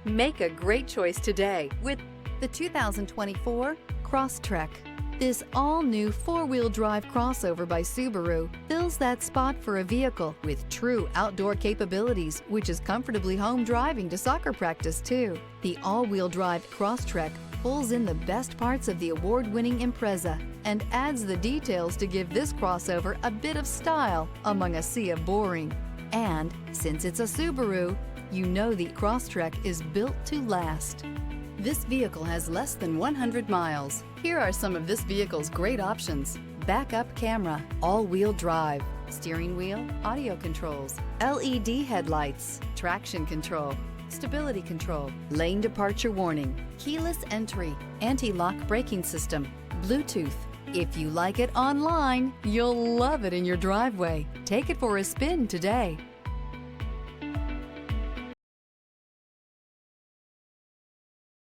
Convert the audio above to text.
Make a great choice today with the 2024 Crosstrek. This all-new four-wheel drive crossover by Subaru fills that spot for a vehicle with true outdoor capabilities, which is comfortably home driving to soccer practice too. The all-wheel drive Crosstrek pulls in the best parts of the award-winning Impreza and adds the details to give this crossover a bit of style among a sea of boring. And since it's a Subaru, you know the Crosstrek is built to last. This vehicle has less than 100 miles. Here are some of this vehicle's great options: backup camera, all-wheel drive, steering wheel audio controls, LED headlights, traction control, stability control, lane departure warning, keyless entry, anti-lock braking system, Bluetooth. If you like it online, you'll love it in your driveway. Take it for a spin today.